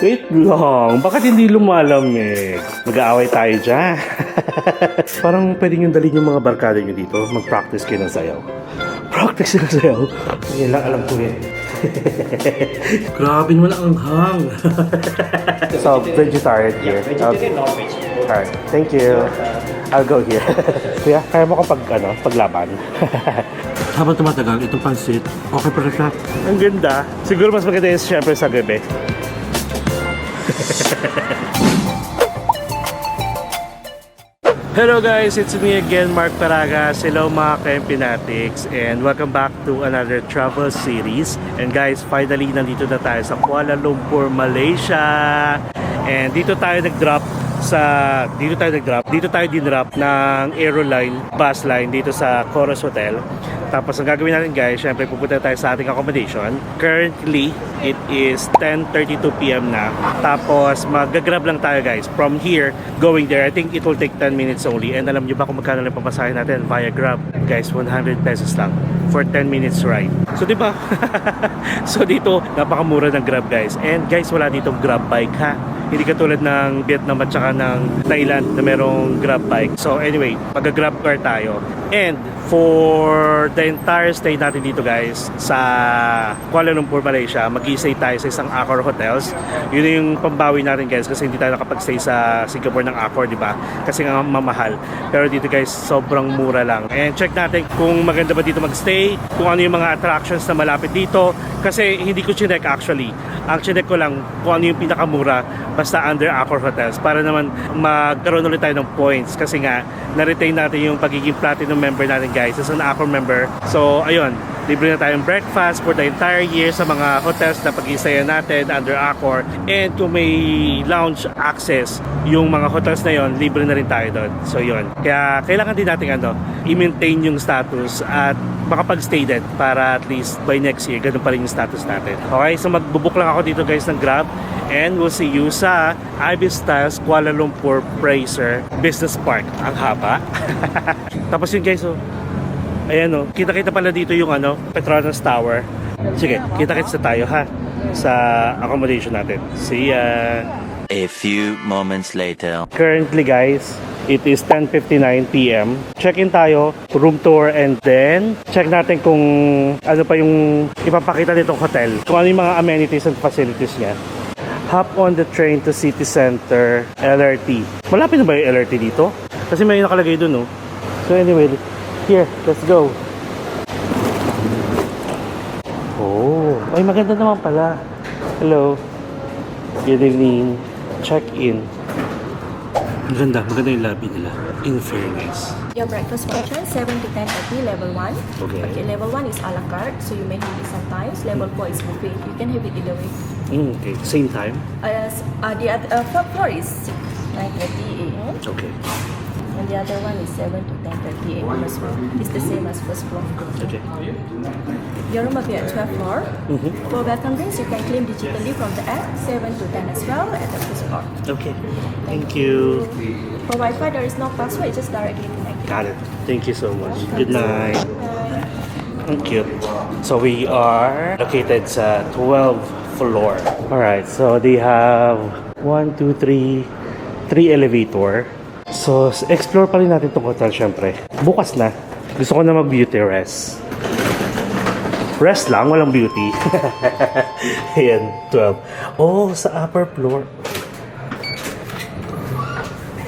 Wait lang, bakit hindi lumalamig? Mag-aaway tayo dyan. Parang pwede nyo dalhin yung mga barkada nyo dito. Mag-practice kayo ng sayaw. Practice ng sayaw? Yan lang alam ko eh. Grabe naman ang hang. So, vegetarian here. Vegetarian, non-veg. Alright, thank you. I'll go here. Kuya, kaya mo ko paglaban. Habang tumatagal, itong pansit, okay pa rin siya. Ang ganda. Siguro mas maganda yun syempre sa gabi. Hello guys, it's me again, Mark Paragas. Hello mga ka-Empinatics, and welcome back to another travel series. And guys, finally nandito na tayo sa Kuala Lumpur, Malaysia. And dito tayo dinrop ng Aeroline bus line dito sa Chorus Hotel. Tapos ang gagawin natin guys, syempre pupunta tayo sa ating accommodation. Currently, it is 10:32 PM na. Tapos mag-grab lang tayo guys from here going there. I think it will take 10 minutes only. And alam nyo ba kung magkano lang pamasahe natin via Grab? Guys, 100 pesos lang for 10 minutes ride. So diba? So dito, napakamura ng Grab guys. And guys, wala ditong Grab bike ha. Hindi katulad ng Vietnam at saka ng Thailand na merong Grab bike. So anyway, mag-grab car tayo. And for the entire stay natin dito guys sa Kuala Lumpur, Malaysia, mag-i-stay tayo sa isang Accor Hotels. Yun yung pambawi natin guys kasi hindi tayo nakapag-stay sa Singapore ng Accor, di ba? Kasi nga mamahal. Pero dito guys, sobrang mura lang. And check natin kung maganda ba dito mag-stay, kung ano yung mga attractions na malapit dito. Kasi hindi ko chinek actually. Ang chinek ko lang kung ano yung pinakamura basta under Accor Hotels para naman magkaroon ulit tayo ng points kasi nga na-retain natin yung pagiging platinum member natin guys as an Accor member. So ayun, libre na tayong breakfast for the entire year sa mga hotels na pag-isayan natin under Accor. And kung may lounge access yung mga hotels na yon, libre na rin tayo doon. So yun, kaya kailangan din natin i-maintain yung status at makapag-stay din para at least by next year ganun pa rin yung status natin. Okay, so magbubuk lang ako dito guys ng Grab and we'll see you sa Ibis Styles Kuala Lumpur Fraser Business Park. Ang haba. Tapos yun guys, oh, ayan oh, kita-kita pala dito yung Petronas Tower. Sige, kita-kits na tayo ha sa accommodation natin. See ya! A few moments later. Currently guys, it is 10:59 PM. Check-in tayo, room tour, and then check natin kung ano pa yung ipapakita nitong hotel. Kung ano yung mga amenities and facilities niya. Hop on the train to City Center LRT. Malapit na ba yung LRT dito? Kasi may nakalagay dun, no? So anyway, here, let's go. Oh, ay maganda naman pala. Hello. Good evening. Check-in. Maganda yung lobby nila. In fairness. Your breakfast function 7 to 10:30 level 1. Okay. Level 1 is a la carte, so you may have it sometimes. Level 4 is buffet. You can have it either way. Okay. Same time? The other first floor is 9:30 a.m. Okay. and the other one is 7 to 10:30 a.m. as well. It's the same as first floor. Okay. Your room will be at 12th floor. For welcome drinks, you can claim digitally from the app 7 to 10 as well at the first floor. Okay. Thank you. For Wi-Fi, there is no password. It's just directly connected. Got it. Thank you so much. Good night. Thank you. So we are located sa 12th floor. Alright, so they have 1, 2, 3 elevator. So explore pa rin natin itong hotel syempre. Bukas na. Gusto ko na mag-beauty rest. Rest lang, walang beauty. Ayan, 12. Oh, sa upper floor.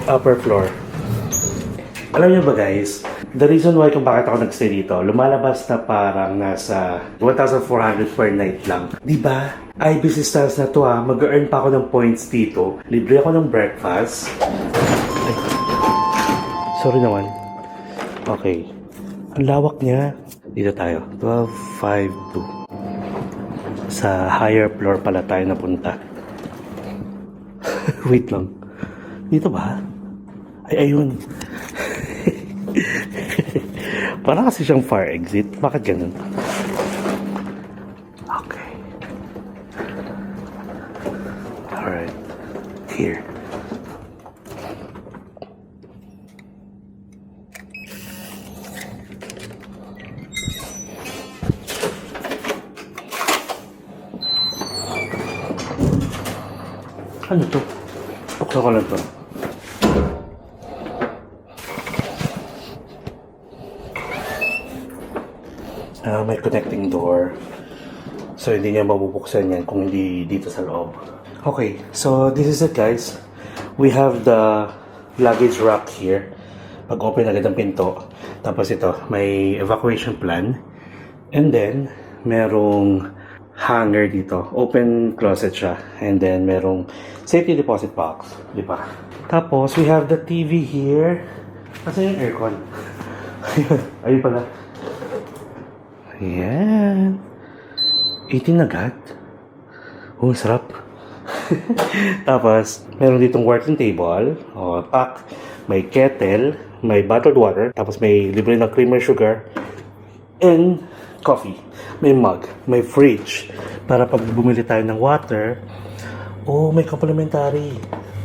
Upper floor. Alam niyo ba guys, the reason why kung bakit ako nagstay dito, lumalabas na parang nasa 1,400 per night lang. Diba? Ibis Styles na to mag-earn pa ako ng points dito. Libre ako ng breakfast. Ay. Sorry naman. Okay. Ang lawak niya. Dito tayo. 1252. Sa higher floor pala tayo napunta. Wait lang. Dito ba? Ay, ayun. Parang kasi siyang fire exit. Bakit ganun? Okay. Alright. Here. Ano to? Buksan ko lang to. May connecting door. So, hindi niya mabubuksan yan kung hindi dito sa loob. Okay, so this is it guys. We have the luggage rack here. Pag-open agad ang pinto. Tapos ito, may evacuation plan. And then, merong hanger dito. Open closet siya. And then, merong safety deposit box. Di ba? Tapos, we have the TV here. Kasi yung aircon. Ayun pala. Ayan. 18 agad. Oh, sarap. Tapos, meron ditong working table. O, pack. May kettle. May bottled water. Tapos, may libre ng creamer sugar. And coffee. May mug. May fridge. Para pag bumili tayo ng water. Oh, may complimentary.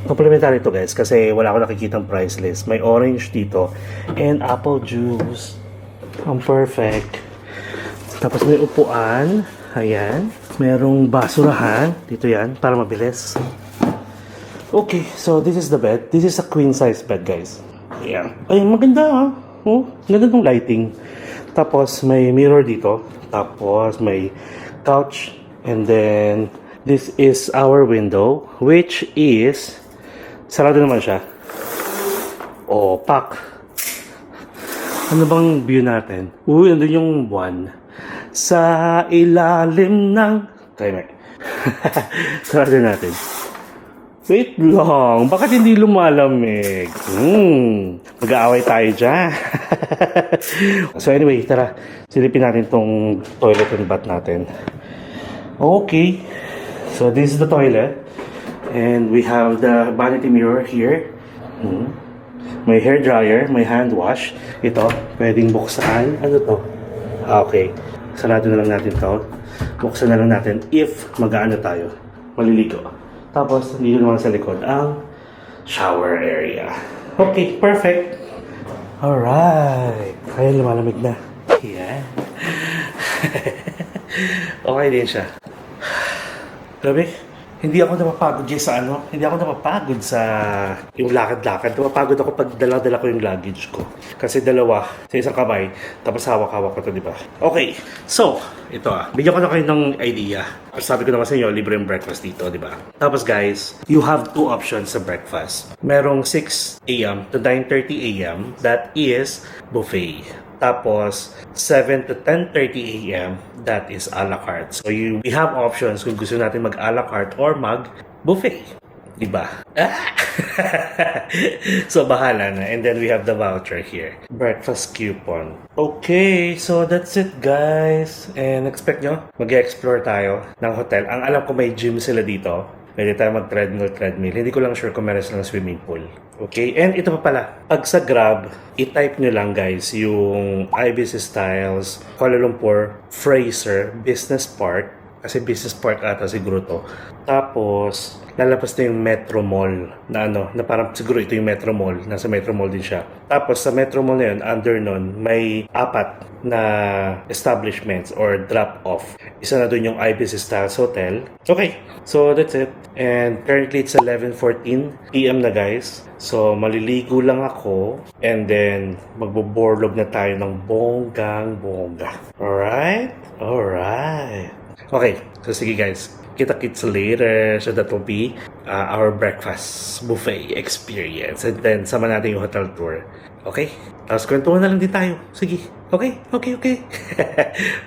Complimentary to guys. Kasi wala ako nakikitang price list. May orange dito. And apple juice. Ang perfect. Tapos may upuan. Ayan. Merong basurahan. Dito yan. Para mabilis. Okay. So, this is the bed. This is a queen size bed, guys. Ayan. Ay, maganda ah. Oh, ganda ng lighting. Tapos, may mirror dito. Tapos, may couch. And then, this is our window. Which is, sarado naman siya. Oh, pack. Ano bang view natin? Uy, nandun yung buwan. Sa ilalim ng... Timer. Sarado natin. Wait lang. Bakit hindi lumalamig? Mag-aaway tayo dyan. So anyway, tara. Silipin natin tong toilet and bath natin. Okay. So this is the toilet. And we have the vanity mirror here. May hair dryer, may hand wash. Ito, pwedeng buksan. Ano to? Okay. Sarado na lang natin to. Buksan na lang natin if mag-aano tayo. Maliligo. Tapos, dito naman sa likod ang shower area. Okay, perfect. Alright. Kaya lumalamig na. Yan. Okay din siya. Grabe. Hindi ako napapagod sa Hindi ako napapagod sa yung lakad-lakad. Napapagod ako pag dala-dala ko yung luggage ko. Kasi dalawa sa isang kamay. Tapos hawak-hawak ko to, di ba? Okay. So, ito bigyan ko na kayo ng idea. Sabi ko naman sa inyo, libre yung breakfast dito, di ba? Tapos guys, you have two options sa breakfast. Merong 6 a.m. to 9:30 a.m. That is buffet. Tapos, 7 to 10:30 a.m. That is a la carte. So, we have options kung gusto natin mag a la carte or mag buffet. Diba? So, bahala na. And then, we have the voucher here. Breakfast coupon. Okay, so that's it guys. And expect nyo, mag-explore tayo ng hotel. Ang alam ko may gym sila dito. Pwede tayo mag-treadmill. Hindi ko lang sure kung meron silang swimming pool. Okay? And ito pa pala. Pag sa Grab, i-type nyo lang guys yung Ibis Styles, Kuala Lumpur, Fraser, Business Park. Kasi Business Park ata siguro to. Tapos, lalabas na yung Metro Mall na parang siguro ito yung Metro Mall. Nasa Metro Mall din siya. Tapos sa Metro Mall na yun, under nun, may 4 na establishments or drop-off. Isa na dun yung Ibis Styles Hotel. Okay, so that's it. And currently it's 11:14 p.m. na guys. So maliligo lang ako and then magbo-borlog na tayo ng bonggang-bongga. Alright? Alright. Okay, so sige guys. Kita-kits later. So that will be our breakfast buffet experience. And then, sama natin yung hotel tour. Okay? Tapos kwentuhan na lang din tayo. Sige. Okay?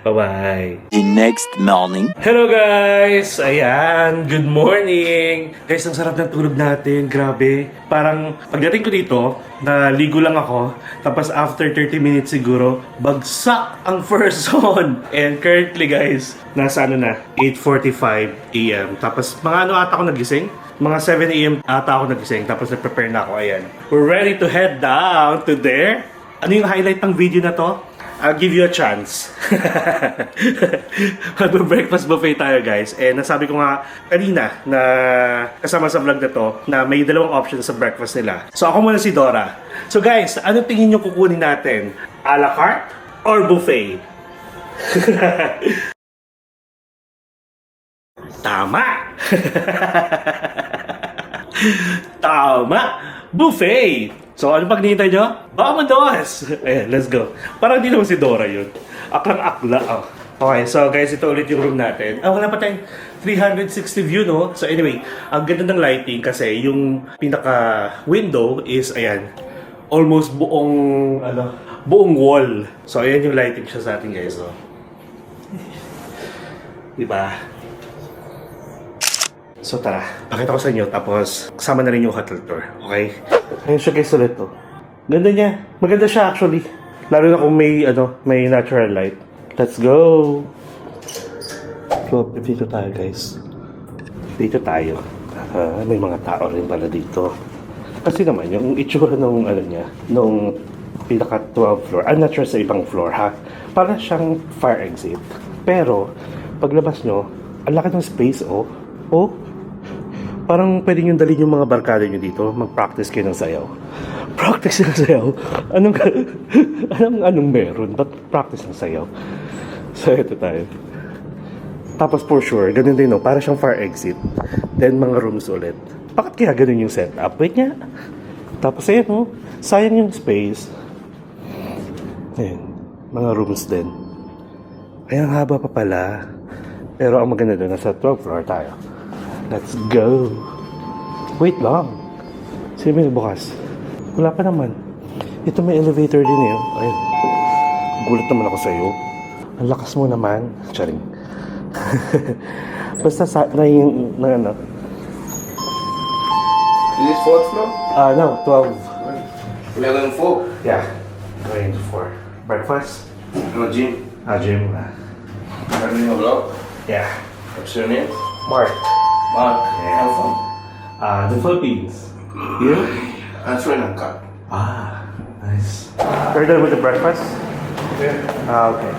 Bye-bye. The next morning. Hello guys! Ayan, good morning! Guys, ang sarap ng tulog natin. Grabe. Parang pagdating ko dito, naligo lang ako. Tapos after 30 minutes siguro, bagsak ang first zone. And currently guys, nasa 8:45 a.m. Tapos mga ata ako nagising? Mga 7 a.m. ata ako nagising. Tapos nag-prepare na ako. Ayan. We're ready to head down to there. Ano yung highlight ng video na to? I'll give you a chance. Mag-breakfast buffet tayo guys. And nasabi ko nga kanina na kasama sa vlog na to na may dalawang options sa breakfast nila. So ako muna si Dora. So guys, ano tingin nyo kukunin natin? A la carte or buffet? Tama! Tama! Buffet! So, ano pag nihintay nyo? Vamonos! Ayan, let's go. Parang di naman si Dora yun. Aklang-akla. Oh. Okay, so guys, ito ulit yung room natin. Wala pa tayong 360 view, no? So anyway, ang ganda ng lighting kasi yung pinaka-window is, ayan, almost buong, buong wall. So ayan yung lighting siya sa atin, guys, no? Diba? So tara, pakita ko sa inyo, tapos kasama na rin yung hotel tour, okay? Ayun siya guys ulit, to. Ganda niya. Maganda siya actually. Lalo na kung may, may natural light. Let's go! So, dito tayo guys. Dito tayo. May mga tao rin pala dito. Kasi naman, yung itsura nung, nung pinaka 12 floor, I'm not sure sa ibang floor ha. Para siyang fire exit. Pero, paglabas nyo, ang laki ng space, oh. Oh, parang pwede nyo dalhin yung mga barkada nyo dito, mag-practice kayo ng sayaw. Practice ng sayaw? Anong meron? Ba't practice ng sayaw? So, ito tayo. Tapos for sure, ganun din, no? Para siyang fire exit. Then, mga rooms ulit. Bakit kaya ganun yung setup? Wait nga. Tapos, ayan, no? Sayang yung space. Ayan. Mga rooms din. Ayan, haba pa pala. Pero ang maganda doon, nasa 12th floor tayo. Let's go. Wait lang. Sino may bukas? Wala pa naman. Ito may elevator din eh. Ayun. Gulat naman ako sa'yo. Ang lakas mo naman. Charing. Basta na yung... Is this fourth floor? No. 12. We are going 4. Yeah. Going to 4. Breakfast? No gym. Gym. Running a vlog. Yeah. What's your name? Mark. Mark. Yeah. How from? The Philippines. You? I'm Sri Lanka. Nice. You're done with the breakfast? Yeah. Okay.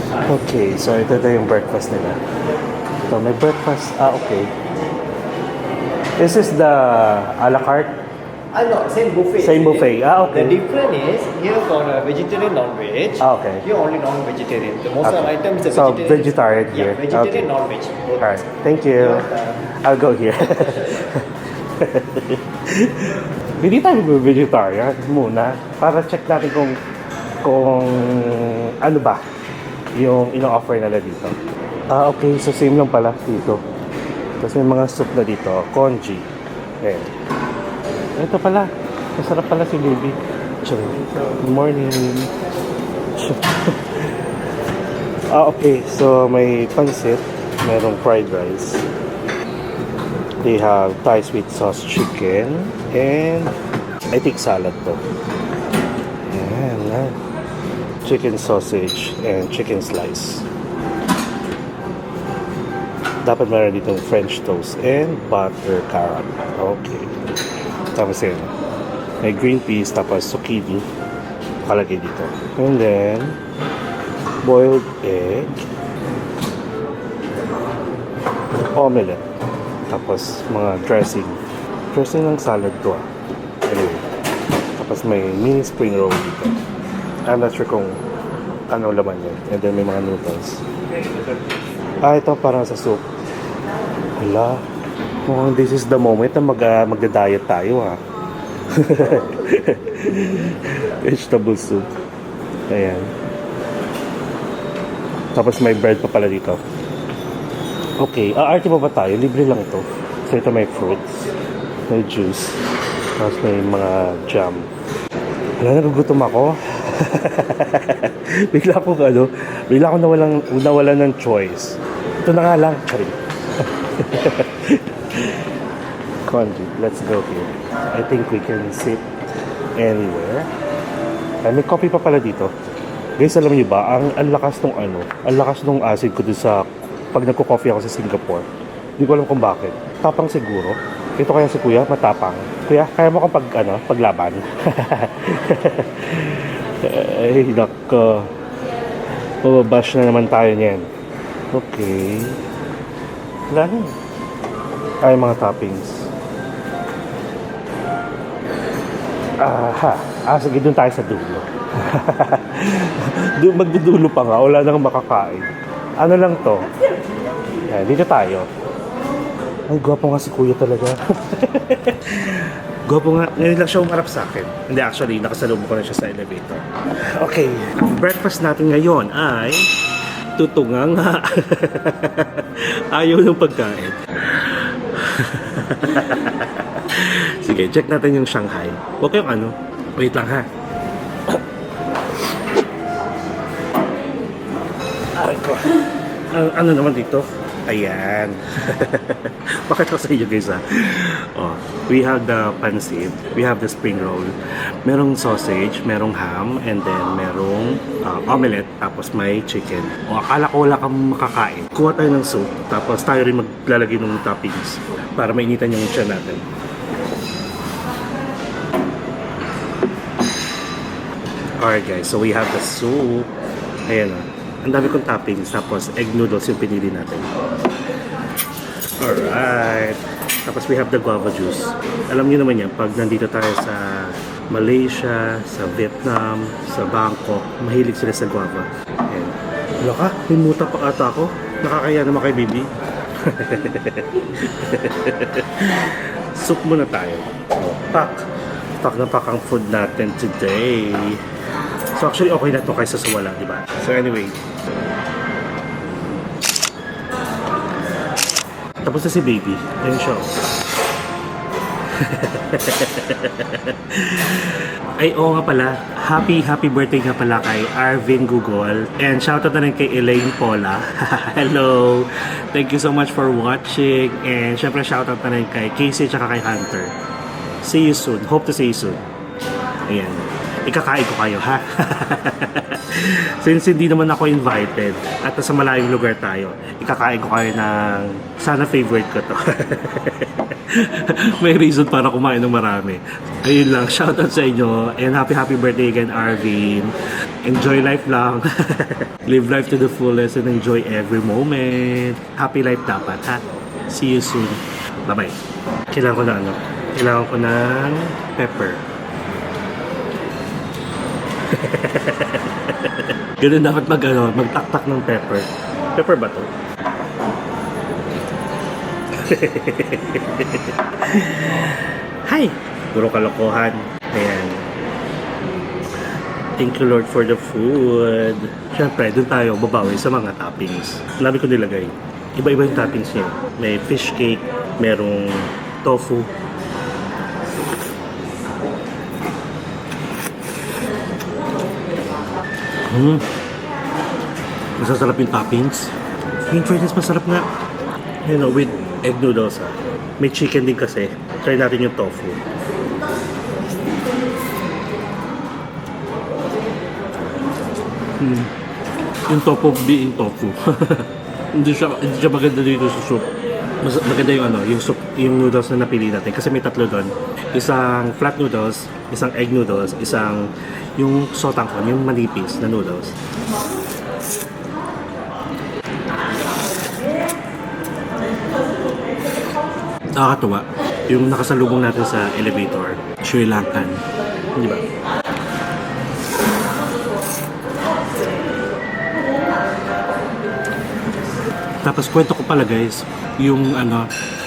Okay, so ito yung breakfast nila. So may breakfast, okay. This is the a la carte? No, same buffet. Same buffet, okay. The difference is here got a vegetarian non-veg. Okay. Here only non-vegetarian. The most of Okay. items are So, vegetarian. vegetarian here. Yeah, vegetarian, Okay. non-veg. Both. Alright, thank you. I'll go here. Hindi tayo vegetarian muna para check natin kung ano ba yung ino-offer nila dito. Okay, so same lang pala dito. Tapos may mga soup na dito, congee. Ayan. Ito pala, masarap pala si Baby. Good morning. Okay, so may pansit, merong fried rice. They have Thai sweet sauce chicken and I think salad to. Ayan, chicken sausage and chicken slice. Dapat meron ditong French toast and butter carrot. Okay. Tapos yun, may green peas, tapos zucchini kalagay dito. And then, boiled egg, omelette, tapos mga dressing. Dressing ng salad to ah. Anyway, tapos may mini spring roll dito. I'm not sure kung ano laman yun. And then may mga noodles. Ito parang sa soup. Hala. Oh, this is the moment na magda-diet tayo ha. Vegetable soup. Ayan. Tapos may bread pa pala dito. Okay, aarte pa ba tayo? Libre lang to. So ito may fruits, may juice, tapos may mga jam. Wala, nagugutom ako. bigla akong nawalan ng choice. Ito na nga lang. Congee, let's go here. I think we can sit anywhere. Ay, may coffee pa pala dito. Guys, alam niyo ba, ang lakas nung acid ko dun sa pag nagko-coffee ako sa Singapore. Hindi ko alam kung bakit. Tapang siguro. Ito kaya si Kuya, matapang. Kuya, kaya mo kong paglaban? Ay, nako. Mababash na naman tayo niyan. Okay. Wala na. Ay, mga toppings. Sige, doon tayo sa dulo. Magdudulo pa nga, wala nang makakain. Ano lang to? Yan, dito tayo. Ay, gwapo nga si kuya talaga. Gwapo nga. Ngayon lang siya umarap sa akin. Hindi, actually, nakasalubong ko na siya sa elevator. Okay. Breakfast natin ngayon ay tutunga nga. Ayaw ng pagkain. Sige, check natin yung Shanghai. Huwag kayong ano. Wait lang ha. Ay ko. Ano naman dito? Ayan. Bakit ako sa inyo guys ha? Oh, we have the pancit, we have the spring roll, merong sausage, merong ham, and then merong omelette, tapos may chicken. O akala ko wala kang makakain. Kuha tayo ng soup, tapos tayo rin maglalagay ng toppings para mainitan yung tiyan natin. Alright guys, so we have the soup. Ayan o. Ang dami kong toppings, tapos egg noodles yung pinili natin. Alright. Tapos we have the guava juice. Alam niyo naman yan, pag nandito tayo sa Malaysia, sa Vietnam, sa Bangkok, mahilig sila sa guava. Ayan. Wala ka? May muta pa ata ako. Nakakaya naman kay Bibi. Soup muna tayo. Pack. Pack na pack ang food natin today. So actually okay na to kaysa sa wala, di ba? So anyway. Tapos na si Baby. Ayun siya. Ay, oo nga pala. Happy birthday nga pala kay Arvin Gugol. And shoutout na rin kay Elaine Paula. Hello! Thank you so much for watching. And syempre shoutout na rin kay Casey at kay Hunter. See you soon. Hope to see you soon. Ayan. Ikakain ko kayo, ha? Since hindi naman ako invited at sa malayong lugar tayo, ikakain ko kayo ng sana favorite ko to. May reason para kumain ng marami. Ayun lang, shoutout sa inyo and happy birthday again, Arvin. Enjoy life lang. Live life to the fullest and enjoy every moment. Happy life dapat, ha? See you soon. Bye-bye. Kailangan ko na ano? Kailangan ko ng pepper. Ganun dapat magtaktak ng pepper. Pepper ba to? Hi! Puro kalokohan. Ayan. Thank you Lord for the food. Siyempre, dun tayo babawi sa mga toppings. Nabi ko nilagay. Iba-iba yung toppings niya. May fish cake, merong tofu. Masasarap yung toppings. Yung fried rice masarap nga. You know, with egg noodles ha. May chicken din kasi. Try natin yung tofu. Yung tofu being tofu. hindi siya maganda dito sa soup. Mas maganda yung yung soup, yung noodles na napili natin kasi may tatlo doon. Isang flat noodles, isang egg noodles, isang yung sotangkon, yung manipis na noodles. Nakakatuwa. Yung nakasalubong natin sa elevator, Sri Lankan. Di ba? Tapos kwento ko pala guys, yung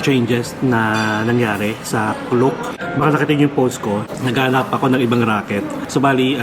changes na nangyari sa Klook. Baka nakita niyo yung post ko, naghanap ako ng ibang racket. So bali,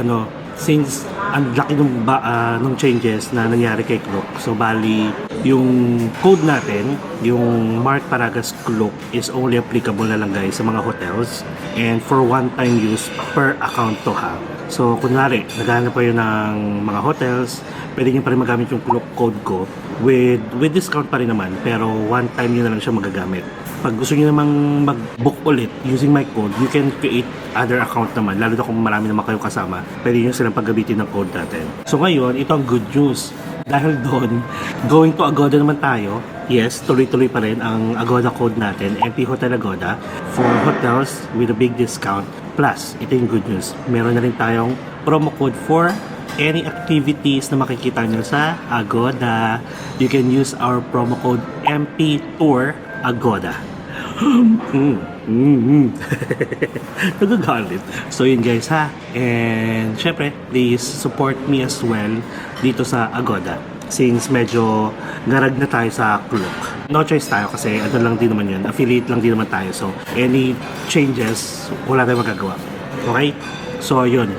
since ang laki nung changes na nangyari kay Klook. So bali, yung code natin, yung Mark Paragas Klook is only applicable na lang guys sa mga hotels and for one-time use per account to have. So kunwari, naghanap kayo ng mga hotels, pwede nyo pa rin magamit yung Klook code ko with discount pa rin naman, pero one time nyo na lang siya magagamit. Pag gusto nyo namang mag-book ulit using my code, you can create other account naman, lalo na kung marami naman kayo kasama, pwede nyo silang paggamitin ng code natin. So ngayon, ito ang good news. Dahil doon, going to Agoda naman tayo. Yes, tuloy-tuloy pa rin ang Agoda code natin, MP Hotel Agoda, for hotels with a big discount. Plus, ito yung good news, meron na rin tayong promo code for any activities na makikita nyo sa Agoda. You can use our promo code MP Tour Agoda. Nagagalit. So yun guys ha. And syempre, please support me as well dito sa Agoda. since medyo garag na tayo sa Klook. No choice tayo kasi ano lang din naman yun, affiliate lang din naman tayo. So, any changes, wala tayong magagawa. Okay? So, yun.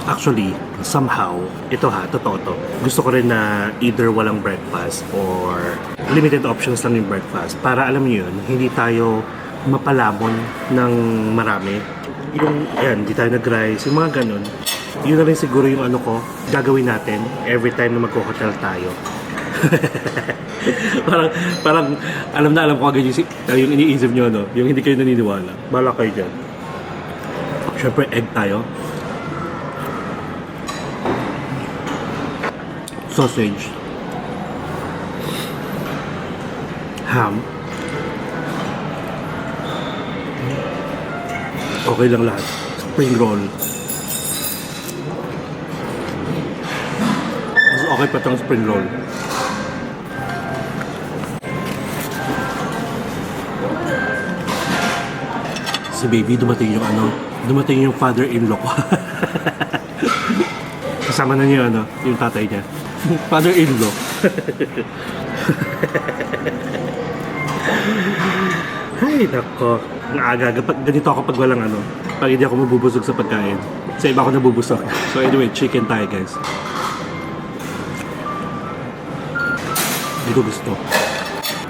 Actually, somehow, ito ha, totoo to. Gusto ko rin na either walang breakfast or limited options lang yung breakfast. Para alam niyo yun, hindi tayo mapalamon ng marami. Yung, ayan, hindi tayo nag-rice, yung mga ganun. Yun na rin siguro yung ano ko, gagawin natin every time na magko-hotel tayo. parang alam na alam ko agad yung iniisip nyo, no? Yung hindi kayo naniniwala. Bala kayo dyan. Siyempre, egg tayo. Sausage, ham, okay lang lahat. Spring roll, mas okay pa itong spring roll. Si baby dumating yung father-in-law ko. Kasama na niyo yung tatay niya. Father-in-law. Ay, nako. Ang aga-aga. Ganito ako pag walang pag hindi ako mabubusog sa pagkain. Sa iba ako nabubusog. So anyway, chicken tayo guys. Hindi ko gusto.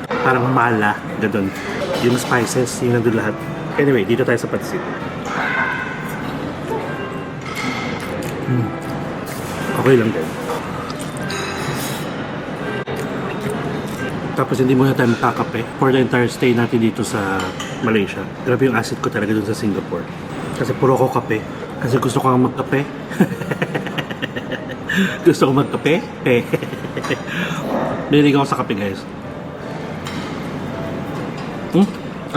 Parang mala. Ganun. Yung spices, yung nandun lahat. Anyway, dito tayo sa pansit. Okay lang din. Tapos hindi muna tayo makakape for the entire stay natin dito sa Malaysia. Grabe yung acid ko talaga dun sa Singapore. Kasi puro ko kape. Kasi gusto ko nga magkape. Gusto ko magkape. Nililig ako sa kape guys.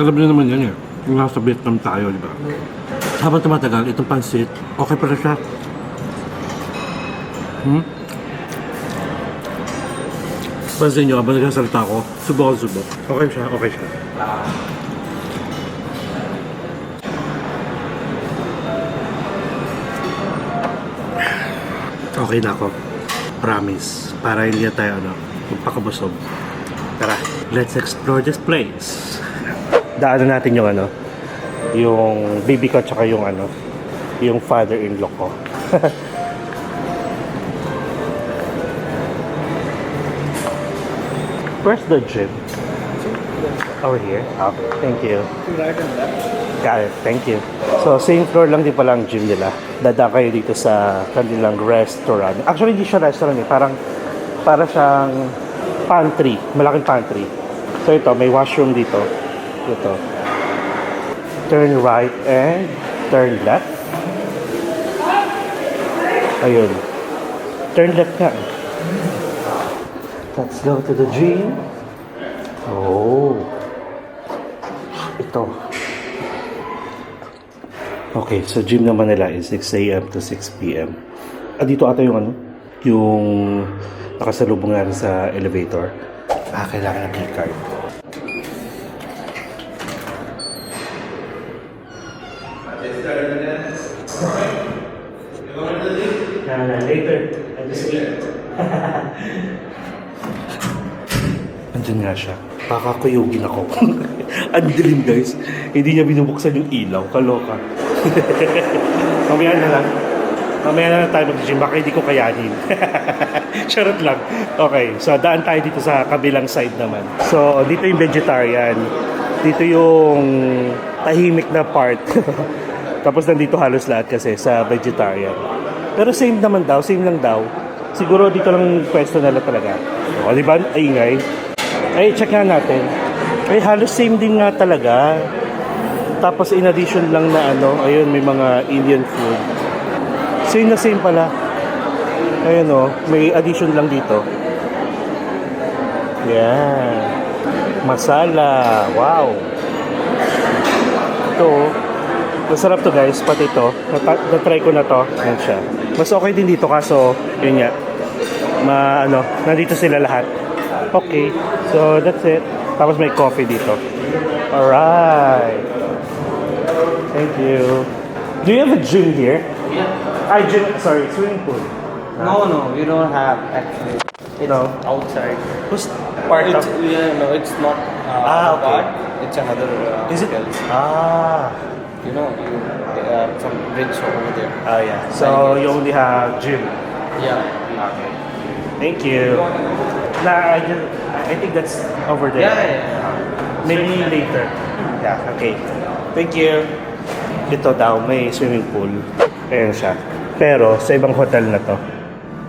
Alam nyo naman yan eh. Yung nasa Vietnam tayo, di ba? Habang tumatagal, itong pansit, okay pala siya. Pansin nyo, habang nagsasalita ko, subok. Okay siya. Okay na ako. Promise. Para hindi na tayo, magpakabusog. Tara, let's explore this place. Daanan natin yung yung baby ko tsaka yung yung father-in-law ko. Where's the gym? Over here? Okay, thank you. Got it, thank you. So, same floor lang din pala ang gym nila. Dadaan kayo dito sa kanilang restaurant. Actually, hindi siya restaurant eh. Para siyang pantry. Malaking pantry. So, ito, may washroom dito. Ito. Turn right and turn left. Ayun. Turn left nga. Let's go to the gym. Oh. Ito. Okay, so gym naman nila is 6 a.m. to 6 p.m. Dito ata yung yung nakasalubong natin sa elevator. Kailangan ng keycard. Later. I just eat. Andyan nga siya. Pakakuyugin ako. Ang dilim guys. Hindi niya binubuksan yung ilaw. Kaloka. Mamaya na lang tayo mag-gym. Baka hindi ko kayanin. Charot lang. Okay. So, daan tayo dito sa kabilang side naman. So, dito yung vegetarian. Dito yung tahimik na part. Tapos nandito halos lahat kasi sa vegetarian. Pero same naman daw. Same lang daw. Siguro dito lang pwesto nila talaga. O, di ba? Ay, ingay. Ay, check nga natin. Ay, halos same din nga talaga. Tapos in addition lang na ayun, may mga Indian food. Same na same pala. Ayun may addition lang dito. Yeah. Masala. Wow. Ito, masarap to guys, pati ito. Na-try ko na to. Yan siya. Mas okay din dito kaso, yun nga. Nandito sila lahat. Okay. So, that's it. Tapos may coffee dito. Alright. Thank you. Do you have a gym here? Yeah. Sorry, swimming pool. No, we don't have actually. It's No. outside. Who's part of? It's not. Okay. Part. It's another. Is it? hotel. You know, there are some bridge over there. Oh yeah. So you only have gym. Yeah. Okay. Thank you. I think that's over there. Maybe later. Yeah, okay. Thank you. Ito daw, may swimming pool. Ayan siya. Pero sa ibang hotel na to,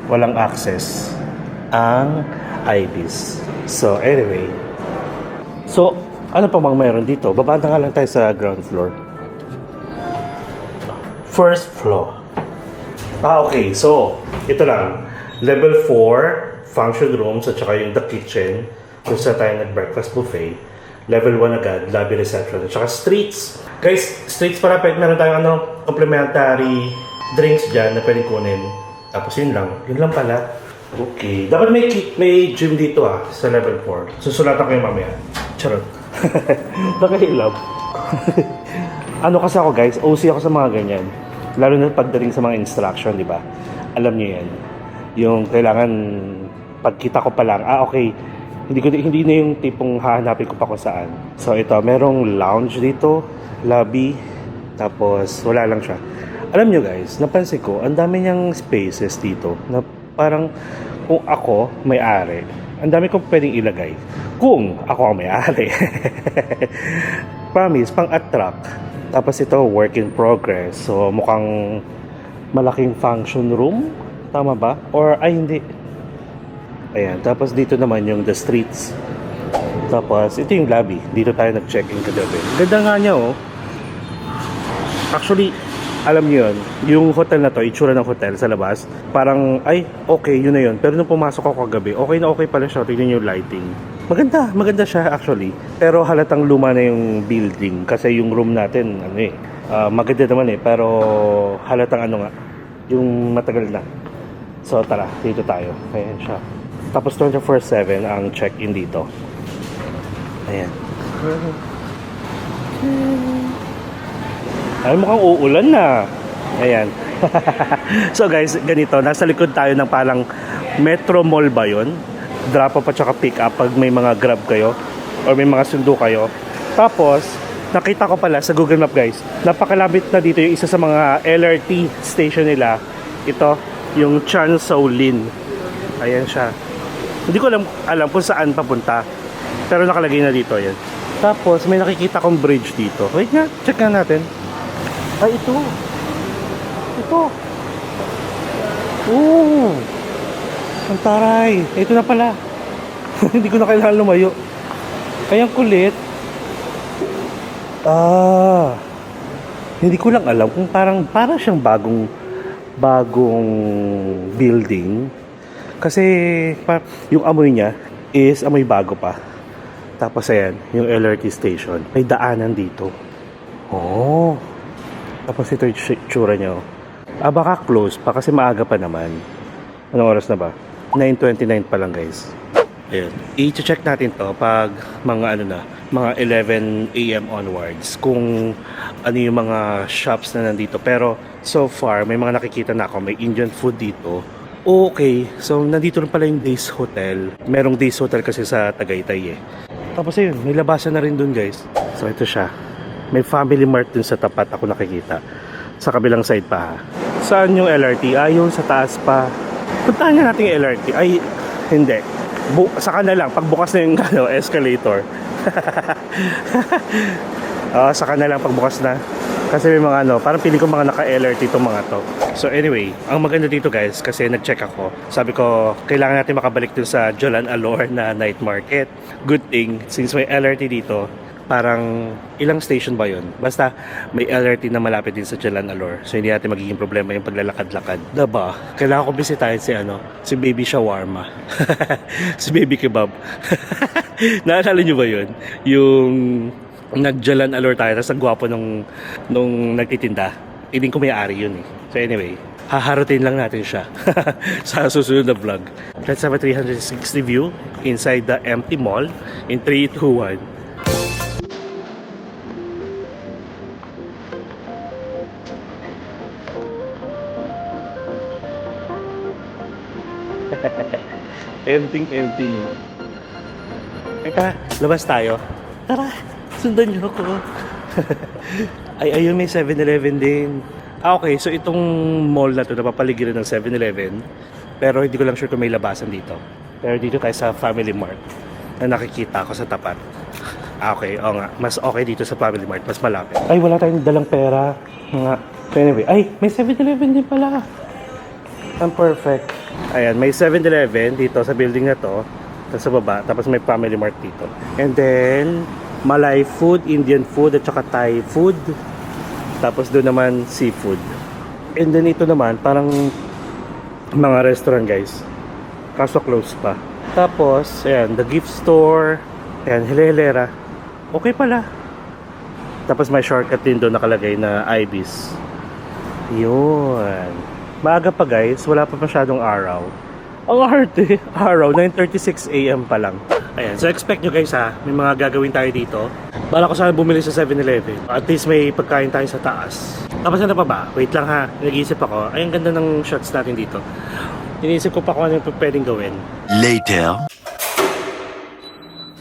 walang access ang IBIS. So, anyway. So, ano pa bang mayroon dito? Babanda nga lang tayo sa ground floor. First floor. Okay. So, ito lang. Level 4, function rooms, at saka yung the kitchen, kung saan tayo nag-breakfast buffet. Level 1 agad, lobby reception, at saka streets. Guys, streets pala, meron tayong complimentary drinks dyan na pwedeng kunin. Tapos yun lang pala. Okay. Dapat may gym dito sa level 4. Susulatan ko yung mamaya. Charot. Nakahilap. Ano kasi ako guys, OC ako sa mga ganyan. Lalo na pagdating sa mga instruction, di ba? Alam niyo yan. Yung kailangan pagkita ko pa lang, okay, hindi na yung tipong hahanapin ko pa kung saan. So ito, merong lounge dito, lobby, tapos wala lang siya. Alam nyo guys, napansin ko, ang dami niyang spaces dito na parang kung ako may-ari, ang dami kong pwedeng ilagay. Kung ako ang may-ari. Promise, pang-attract. Tapos ito, work in progress. So mukhang malaking function room. Tama ba? Or, ay hindi. Ayan, tapos dito naman yung the streets. Tapos, ito yung lobby. Dito tayo nag-check-in kagabi. Ganda nga niya, oh. Actually, alam niyo yun, yung hotel na to, itsura ng hotel sa labas, parang, ay, okay, yun na yun. Pero nung pumasok ako kagabi, okay pala siya. Tignan yung lighting. Maganda siya actually. Pero halatang luma na yung building. Kasi yung room natin, maganda naman pero halatang yung matagal na. So tara, dito tayo. Ayan siya. Tapos 24/7 ang check-in dito. Ayan. Ay, mukhang uulan na. Ayan. So guys, ganito. Nasa likod tayo ng parang Metro Mall ba yun? Drop up at saka pick up pag may mga grab kayo or may mga sundo kayo. Tapos, nakita ko pala sa Google Map guys, napakalapit na dito yung isa sa mga LRT station nila. Ito, yung Chan Sao Lin. Ayan siya. Hindi ko alam kung saan papunta. Pero nakalagay na dito yan. Tapos may nakikita kong bridge dito. Wait nga, check nga natin. Ay, ito. Oo. Ang taray. Ito na pala. Hindi ko na kailangan lumayo. Ay, ang kulit. Hindi ko lang alam kung parang siyang bagong building kasi yung amoy niya is amoy bago pa. Tapos ayan, yung LRT station, may daanan dito. Tapos ito yung tsura niya. Baka close pa kasi maaga pa naman. Anong oras na ba? 9:29 pa lang guys. Ayan, i-check natin to pag mga mga 11 AM onwards kung ano yung mga shops na nandito. Pero so far, may mga nakikita na ako. May Indian food dito. Okay, so nandito rin pala yung Days Hotel. Merong Days Hotel kasi sa Tagaytay Tapos ayun, may labasan na rin dun guys. So ito siya. May Family Mart dun sa tapat ako nakikita. Sa kabilang side pa. Saan yung LRT? Ayun, sa taas pa. Puntahan nga natin yung LRT. Ay, hindi. Saka na lang, pagbukas na yung escalator. Saka na lang pagbukas na. Kasi may mga parang piling ko mga naka-LRT itong mga to. So anyway, ang maganda dito guys, kasi nag-check ako. Sabi ko, kailangan natin makabalik dun sa Jalan Alor na night market. Good thing, since may LRT dito, parang ilang station ba yun? Basta may LRT na malapit din sa Jalan Alor. So hindi natin magiging problema yung paglalakad-lakad. Diba? Kailangan ko bisitahin si Baby Shawarma. Si Baby Kebab. Naalala nyo ba yun? Yung nag-Jalan Alor tayo, tapos ang gwapo nung nagtitinda. Hindi ko may-ari yun So anyway, haharutin lang natin siya sa susunod na vlog. Let's have a 360 view inside the empty mall in 3, 2, 1. Empty. Teka, labas tayo. Tara, sundan niyo ako. Ay, ayun, may 7-Eleven din. Okay, so itong mall na to napapaligiran ng 7-Eleven. Pero hindi ko lang sure kung may labasan dito. Pero dito tayo sa Family Mart na nakikita ko sa tapat. Okay, oo nga. Mas okay dito sa Family Mart. Mas malapit. Ay, wala tayong dalang pera. Nga. Anyway, ay, may 7-Eleven din pala. Ang perfect. Ayan, may 7-Eleven dito sa building na to. Tapos sa baba. Tapos may Family Mart dito. And then, Malay food, Indian food, at saka Thai food. Tapos doon naman, seafood. And then ito naman, parang mga restaurant, guys. Kaso close pa. Tapos, ayan, the gift store. Ayan, Hilera. Okay pala. Tapos may shortcut din doon nakalagay na Ibis. Yun. Maaga pa, guys. Wala pa masyadong araw. Ang arte. Araw, 9:36 AM pa lang. Ayan, so expect nyo, guys, ha. May mga gagawin tayo dito. Bala ko sana bumili sa 7-Eleven. At least may pagkain tayo sa taas. Tapos ano pa ba? Wait lang, ha. Nag-iisip ako. Ay, ang ganda ng shots natin dito. Iniisip ko pa kung ano yung pwedeng gawin. Later.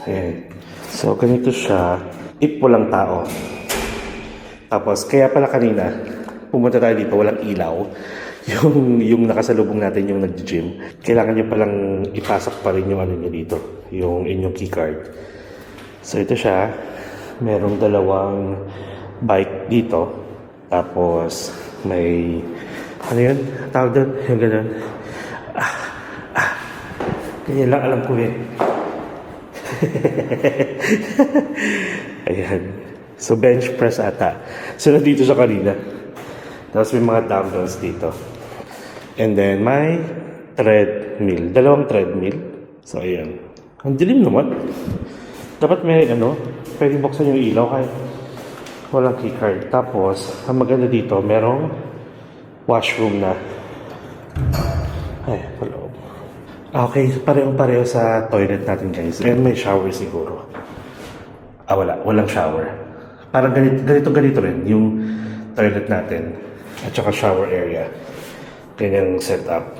Ayan. So, ganito siya. Walang tao. Tapos, kaya pala kanina, pumunta tayo dito, walang ilaw. Yung nakasalubong natin, yung nag-gym. Kailangan nyo palang ipasok pa rin yung ano nyo dito. Yung inyong keycard. So, ito siya. Merong dalawang bike dito. Tapos, may... Ano yun? Tawag doon? Yung ganun. Ganyan lang alam ko eh. Ayan. So, bench press ata. So, nandito siya kanina. Tapos may mga dumbbells dito. And then, may treadmill. Dalawang treadmill. So, ayan. Ang dilim naman. Dapat may, pwede buksan yung ilaw kahit walang keycard. Tapos, ang maganda dito, merong washroom na. Ay, paloob. Okay, parehong-pareho sa toilet natin, guys. And may shower siguro. Wala. Walang shower. Parang ganito rin yung toilet natin. At saka shower area. Ganyan setup.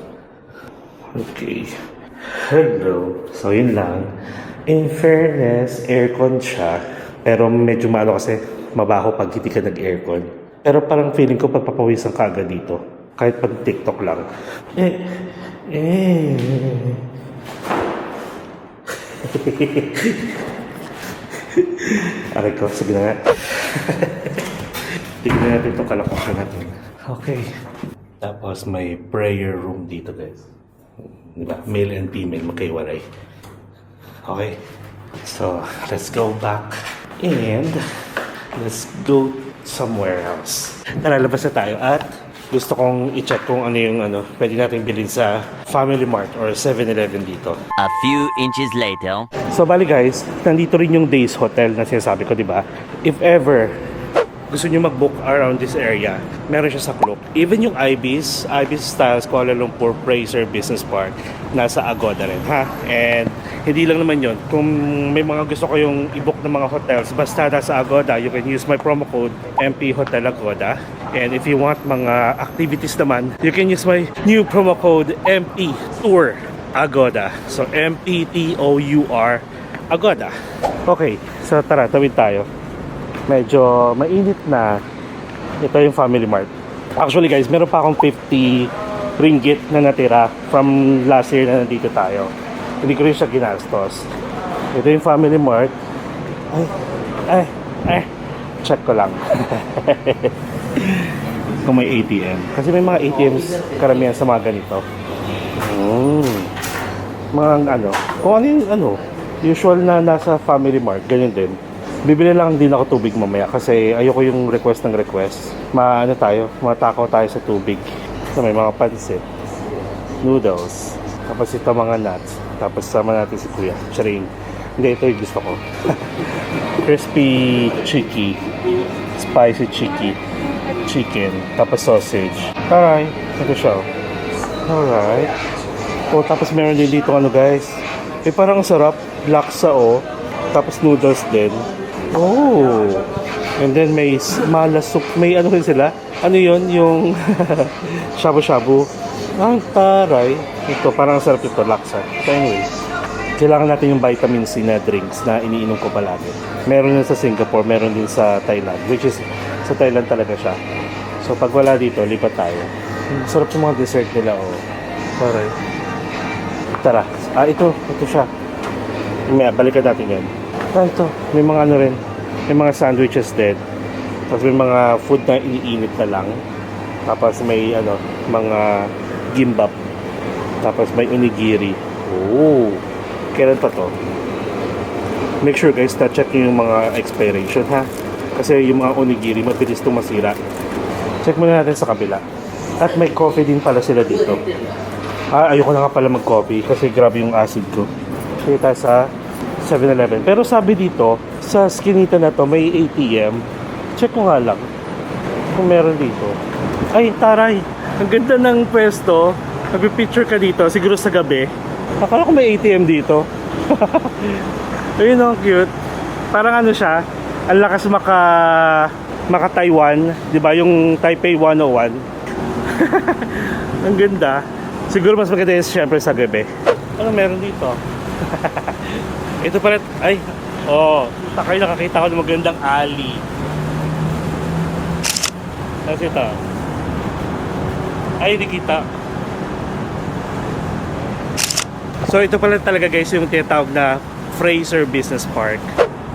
Okay. Hello. So, yun lang. In fairness, aircon siya. Pero medyo malo kasi mabaho pag hindi ka nag-aircon. Pero parang feeling ko pagpapawisan ka agad dito. Kahit pag TikTok lang. Aray ko, sige na nga. Tignan natin itong kalakuhan natin. Okay. Tapos may prayer room dito, guys. Diba? Male and female, magkaiwalay. Okay. So, let's go back. And, let's go somewhere else. Tara, labas na tayo. At, gusto kong i-check kung ano yung pwede natin bilhin sa Family Mart or 7-Eleven dito. A few inches later. So, bali guys, nandito rin yung Days Hotel na sinasabi ko, di ba? If ever gusto nyo mag-book around this area, meron siya sa Klook. Even yung Ibis Styles Kuala Lumpur Fraser Business Park, nasa Agoda rin, ha? And hindi lang naman yun. Kung may mga gusto ko yung i-book ng mga hotels, basta nasa Agoda, you can use my promo code MP Hotel Agoda. And if you want mga activities naman, you can use my new promo code MP Tour Agoda. So MPTOUR Agoda. Okay, so tara, tawid tayo. Medyo mainit na. Ito yung Family Mart. Actually guys, meron pa akong 50 ringgit na natira from last year na nandito tayo. Hindi ko rin siya ginastos. Ito yung Family Mart. Ay. Check ko lang. Kung may ATM. Kasi may mga ATMs karamihan sa mga ganito. Mga kung ano yung usual na nasa Family Mart, ganyan din. Bibili lang din ako tubig mamaya kasi ayoko yung request ng request. Matakaw tayo sa tubig. So may mga pansit, noodles, tapos ito mga nuts. Tapos sama natin si Kuya, Charing. Hindi, ito yung gusto ko. Crispy chicky, spicy chicken, tapos sausage. Alright, ito siya. Alright. Tapos meron din dito guys. Parang sarap, laksa tapos noodles din. And then may malasuk, may rin sila. Ano yun? Yung shabu-shabu. Ang taray. Ito, parang ang sarap ito, laksa. So anyways, kailangan natin yung vitamin C na drinks na iniinom ko palagi. Meron din sa Singapore, meron din sa Thailand. Which is, sa Thailand talaga siya. So pag wala dito, lipat tayo. Sarap yung mga dessert nila, oh. Taray. Tara. Ito siya. Balikan natin yan. Ito, may mga ano rin. May mga sandwiches din. Tapos may mga food na iniinit na lang. Tapos may mga gimbap. Tapos may onigiri. Oh, kailan pa to? Make sure guys na check nyo yung mga expiration ha. Kasi yung mga onigiri mabilis itong masira. Check muna natin sa kabila. At may coffee din pala sila dito. Ayoko na nga pala mag-coffee kasi grabe yung acid ko. Kaya tayo sa 7-Eleven. Pero sabi dito, sa skinita na to may ATM. Check ko nga lang kung meron dito. Ay, taray! Ang ganda ng pwesto. Nagpipicture ka dito, siguro sa gabi. Akala ko may ATM dito. Ayun, ang cute. Parang ano siya, ang lakas maka Taiwan, 'di ba? Yung Taipei 101. Ang ganda. Siguro mas maganda yun syempre sa gabi. Ano meron dito? Ito pala, takay nakakita ko ng magandang alley. Tapos ito. Ay, hindi kita. So ito pala talaga guys yung tinatawag na Fraser Business Park.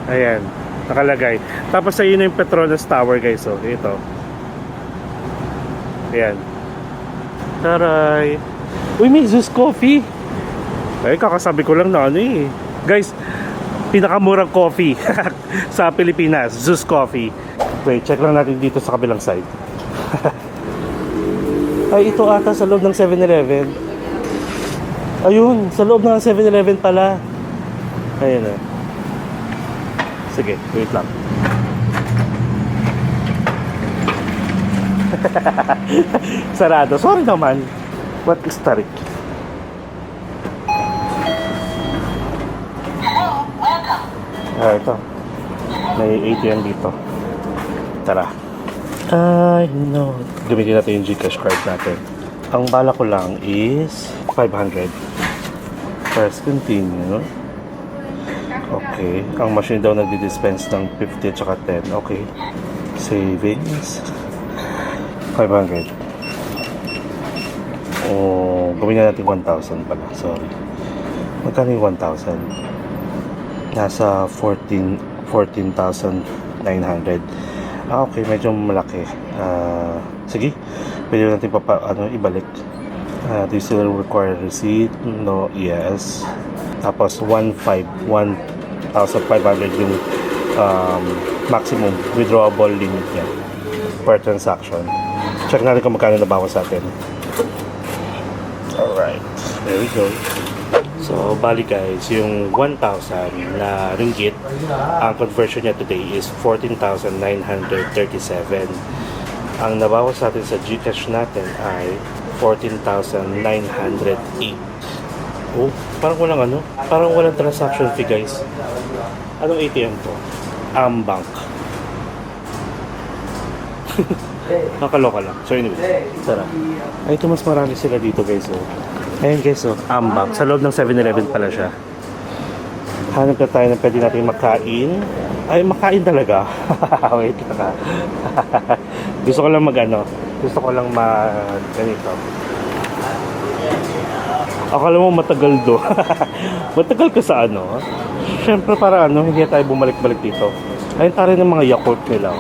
Ayan, nakalagay. Tapos ayun yung Petronas Tower guys. So ito. Ayan. Taray. Uy, may Zeus Coffee. Ay, kakasabi ko lang na Guys, pinakamurang coffee sa Pilipinas, Zeus Coffee. Wait, check lang natin dito sa kabilang side. Ay, ito ata sa loob ng 7-Eleven. Ayun, sa loob ng 7-Eleven pala. Ayun na. Sige, wait lang. Sarado. Sorry naman. What is tarik? Ito. May ATM dito. Tara. Ay, no. Gamitin natin yung GCash card natin. Ang bala ko lang is 500. Press continue. Okay. Ang machine daw nagdi-dispense ng 50 at saka 10. Okay. Savings. 500. Oh, gawin na natin 1,000 pala. Sorry. Magkano yung 1,000? Nasa 14,900. Okay, medyo malaki. Sige. Pwede natin ibalik. Do you still require receipt? No, yes. Tapos 1,500 yung maximum withdrawable limit niya per transaction. Check natin kung magkano nabawas sa atin. Alright, there we go. So, bali guys, yung 1,000 na ringgit, ang conversion niya today is 14,937. Ang nabawas natin sa GCash natin ay 14,908. Oh, parang walang transaction fee guys. Anong ATM to? Ambank. Nakaloka lang. So anyway, tara. Ay, ito mas marami sila dito guys. Oh. Ayan guys, Ambank. Sa loob ng 7-Eleven pala siya. Hanap na tayo na pwede natin makain. Ay, makain talaga. Wait lang ha. Gusto ko lang ganito. Akala mo matagal do. Matagal ka sa Siyempre para hindi tayo bumalik-balik dito. Ayun tayo ng mga Yakult nila.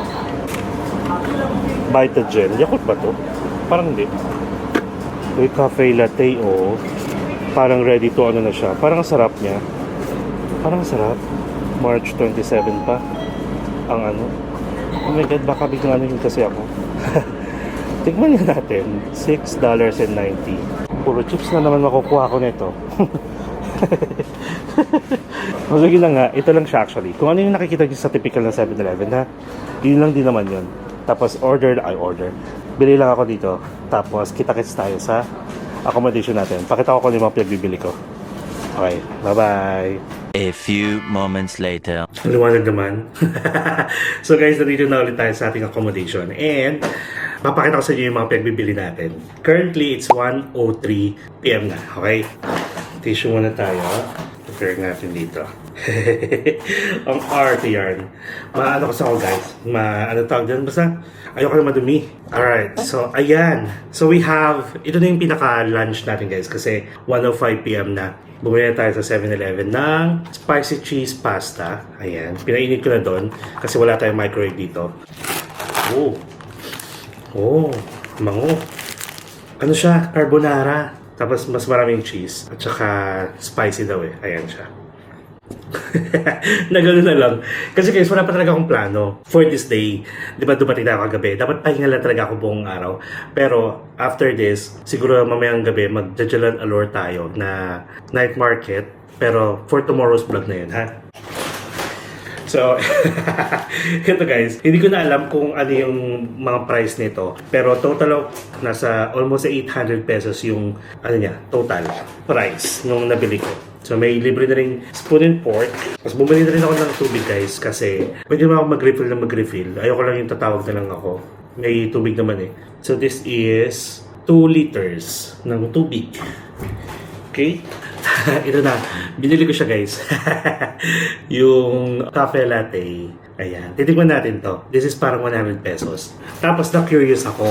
Vitagen. Yakult ba to? Parang hindi. Uy, cafe latte, parang ready to na siya. Parang sarap niya. Parang sarap. March 27 pa. Ang Oh my God, baka biglang yun kasi ako. Tignan niya natin. $6.90. Puro chips na naman makukuha ko nito. Sige na nga, ito lang siya actually. Kung ano yung nakikita niyo sa typical na 7-Eleven ha, yun lang din naman yun. Tapos order. Bili lang ako dito. Tapos kita-kits tayo sa accommodation natin. Pakita ko kung ano yung mga pinagbibili ko. Okay, bye-bye. A few moments later. Liwanag naman. So guys, nandito na ulit tayo sa ating accommodation. And papakita ko sa inyo yung mga pinagbibili natin. Currently, it's 1:03 PM na. Okay? Tissue muna tayo. Prepare natin dito. Ang arte yarn. Maano ko sa ako guys. Ano tawag dyan? Basta ayoko na madumi. Alright. So, ayan. So, we have, ito na yung pinaka-lunch natin guys. Kasi 1:05 PM na. Bumili na tayo sa 7-Eleven ng spicy cheese pasta. Ayan. Pinainit ko na doon. Kasi wala tayong microwave dito. Oh. Oh. Mango. Ano siya? Carbonara. Tapos mas maraming cheese. At saka spicy daw eh. Ayan siya. Na gano'n na lang. Kasi guys, wala pa talaga akong plano for this day. Di ba dumating na ako kagabi? Dapat pahinga lang talaga ako buong araw. Pero after this, siguro mamayang gabi, mag-Jajalan Allure tayo na night market. Pero for tomorrow's vlog na yun, ha? So, ito guys, hindi ko na alam kung ano yung mga price nito. Pero total, nasa almost 800 pesos yung, ano niya, total price nung nabili ko. So, may libre na rin spoon and fork. Tapos bumili na rin ako ng tubig guys kasi pwede naman ako mag-refill na mag-refill. Ayoko lang yung tatawag na lang ako. May tubig naman eh. So, this is 2 liters ng tubig. Okay? Ito na. Binili ko siya guys. Yung cafe latte. Ayan. Titignan natin to. This is parang 100 pesos. Tapos na-curious ako.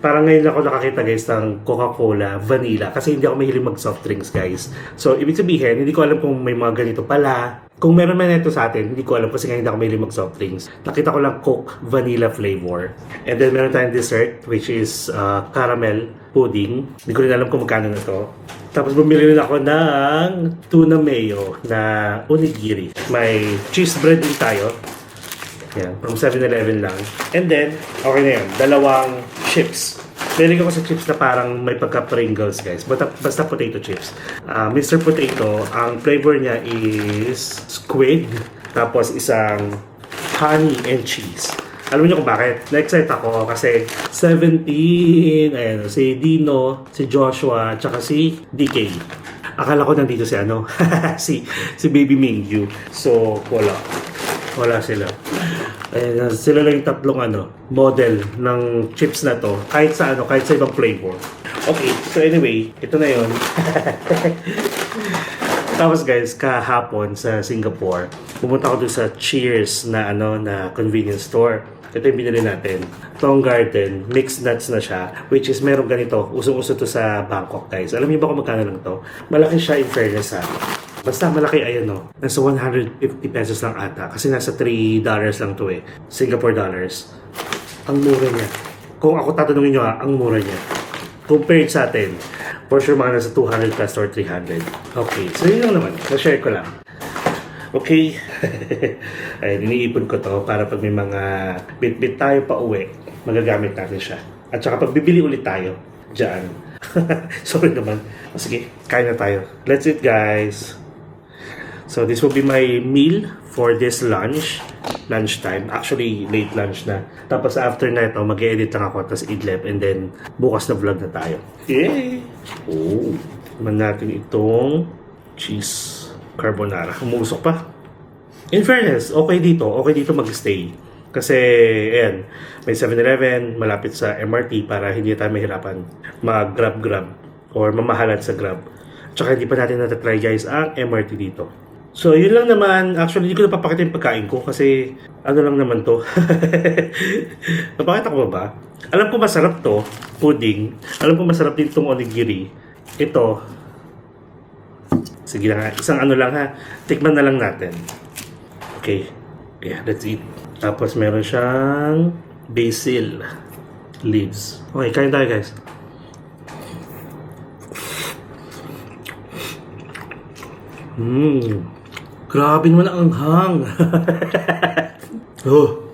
Parang ngayon ako nakakita guys ng Coca-Cola vanilla. Kasi hindi ako mahilig mag-soft drinks guys. So, ibig sabihin, hindi ko alam kung may mga ganito pala. Kung meron man ito sa atin, hindi ko alam kasi nga hindi ako mahilig mag-soft drinks. Nakita ko lang Coke vanilla flavor. And then meron tayong dessert which is caramel pudding. Hindi ko rin alam kung magkano na to. Tapos bumili rin ako ng tuna mayo na onigiri. May cheese bread din tayo. Yan, from 7-Eleven lang. And then, okay na yan. Dalawang chips. Meron ako sa chips na parang may pagka-Pringles, guys. Basta potato chips. Mr. Potato, ang flavor niya is squid. Tapos isang honey and cheese. Alam niyo kung bakit? Na-excite ako kasi 17, ayan, si Dino, si Joshua, tsaka si DK. Akala ko nandito si ano, si Baby Mingyu. So, wala sila. Ayan, sila lang yung tatlong model ng chips na to. Kahit sa ibang flavor. Okay, so anyway, ito na yun. Tapos guys, kahapon sa Singapore, pumunta ako doon sa Cheers na na convenience store. Ito yung binili natin. Tong Garden, mixed nuts na siya. Which is meron ganito. Usong-uso to sa Bangkok guys. Alam niyo ba kung magkano lang to? Malaki siya in fairness ha. Basta malaki ayan no. Nasa 150 pesos lang ata. Kasi nasa $3 lang to eh. Singapore dollars. Ang mura niya. Kung ako tatanungin nyo ang mura niya. Compared sa atin, for sure mga nasa 200 plus or 300. Okay, so yun lang naman. Na-share ko lang. Okay. Ay, iniipon ko to para pag may mga bit-bit tayo pa uwi, magagamit natin siya. At saka pag bibili ulit tayo, dyan. Sorry naman. O, sige, kain na tayo. Let's eat guys. So this will be my meal for this lunchtime. Actually, late lunch na. Tapos after na ito, mag-edit lang ako, tapos idlip, and then bukas na vlog na tayo. Yay! Oh, naman natin itong cheese carbonara. Umusok pa. In fairness, okay dito mag-stay. Kasi, ayan, may 7-Eleven, malapit sa MRT para hindi tayo mahirapan mag-grab or mamahalan sa grab. Tsaka hindi pa natin natatry guys ang MRT dito. So, yun lang naman. Actually, hindi ko napapakita yung pagkain ko kasi ano lang naman to. Napakita ko ba? Alam ko masarap to, pudding. Alam ko masarap din itong onigiri. Ito, sige na nga, isang lang ha. Tikman na lang natin. Okay. Yeah, let's eat. Tapos meron siyang basil leaves. Okay, kain tayo guys. Grabe naman ang anghang. Oh.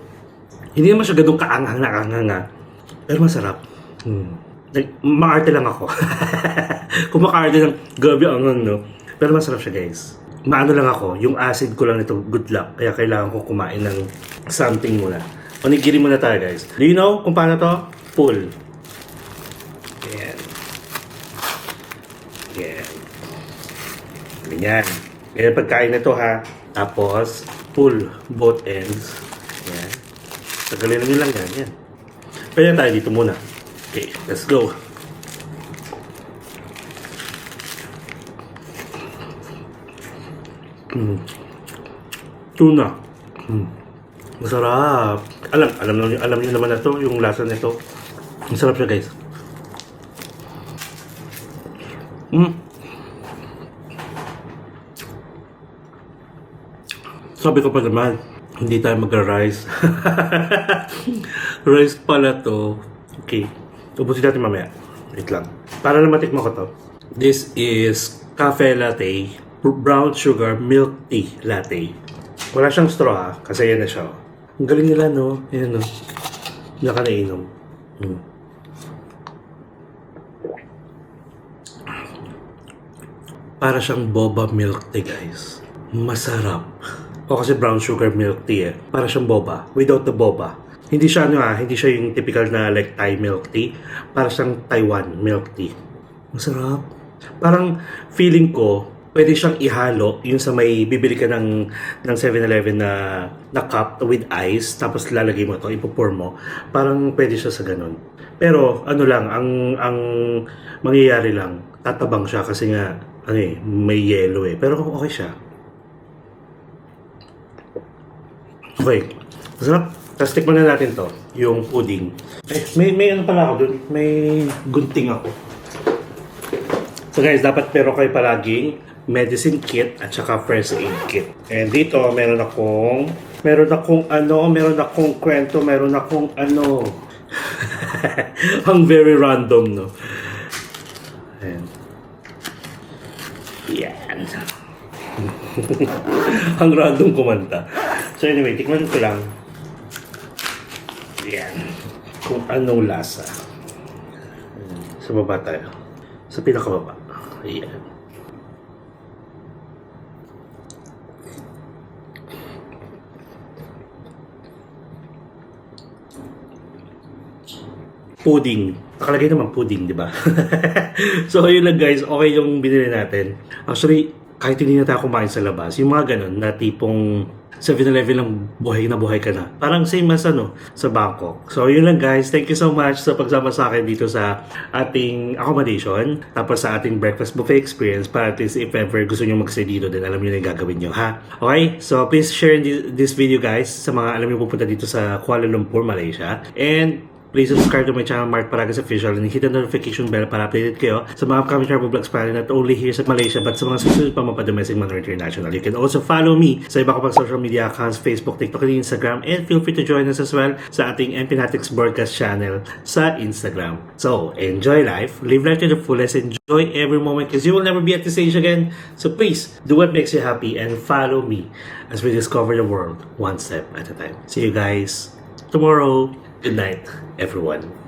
Hindi naman siya ganun kaanghang na anghang ha. Pero masarap. Maarte lang ako. Kung makaarte lang, grabe ang anghang no. Pero masarap siya guys. Maano lang ako, yung acid ko lang nito, good luck. Kaya kailangan ko kumain ng something muna. Onigiri muna tayo guys. Do you know kung paano to? Pull. Yan. Yan. Ganyan. Ganyan pagkain na to ha. Tapos, pull both ends. Yan. Tagalin nyo lang yan. Yan. Pwede tayo dito muna. Okay, let's go. Tuna. Masarap. Alam niyo naman na to, yung lasa nito. Masarap siya, guys. Sabi ko pa naman, hindi tayo magra-rice. Rice pala to. Okay. Ubusin natin mamaya. Wait lang. Para na matikman ko to. This is cafe latte, brown sugar milk tea latte. Wala siyang straw ha, kasi yan na siya. Ang galing nila, no? Yan, no? Hindi ka nainom. Para siyang boba milk tea, guys. Masarap. O kasi brown sugar milk tea eh. Para siyang boba. Without the boba. Hindi siya hindi siya yung typical na like Thai milk tea. Para siyang Taiwan milk tea. Masarap. Parang feeling ko, pwede siyang ihalo yung sa may bibili ka ng 7-Eleven na cup with ice, tapos lalagay mo to, ipopour mo. Parang pwede siya sa ganun. Pero ano lang, ang mangyayari lang, tatabang siya kasi nga may yellow eh. Pero okay siya. Okay. Masarap. Tapos tikman na natin to, yung pudding. May ano pala ako dun? May gunting ako. So guys, dapat pero kayo palaging medicine kit at saka first aid kit. And dito, meron akong kwento, meron akong ang very random, no? Ayan. Yan. Ang random kumanta. So anyway, tikman ko lang. Yan. Kung anong lasa. Sa baba tayo. Sa pinakababa. Ayan. Pudding. Nakalagay naman pudding, di ba? So, yun lang guys. Okay yung binili natin. Actually, kahit hindi na tayo kumain sa labas, yung mga ganun na tipong 7-Eleven lang buhay na buhay ka na. Parang same as sa Bangkok. So, yun lang guys. Thank you so much sa pagsama sa akin dito sa ating accommodation. Tapos sa ating breakfast buffet experience para at least if ever gusto nyo mag-stay dito din, alam nyo na yung gagawin nyo, ha? Okay? So, please share this video guys sa mga alam nyo pupunta dito sa Kuala Lumpur, Malaysia. And please subscribe to my channel, Mark Paragas Official, and hit the notification bell para updated kayo sa mga upcoming travel vlogs para not only here sa Malaysia but sa mga susunod pa mapadomestic man or international. You can also follow me sa iba ko pang social media accounts, Facebook, TikTok, and Instagram, and feel free to join us as well sa ating Empinatics Broadcast channel sa Instagram. So, enjoy life, live life to the fullest, enjoy every moment because you will never be at this age again. So please, do what makes you happy and follow me as we discover the world one step at a time. See you guys tomorrow. Good night, everyone.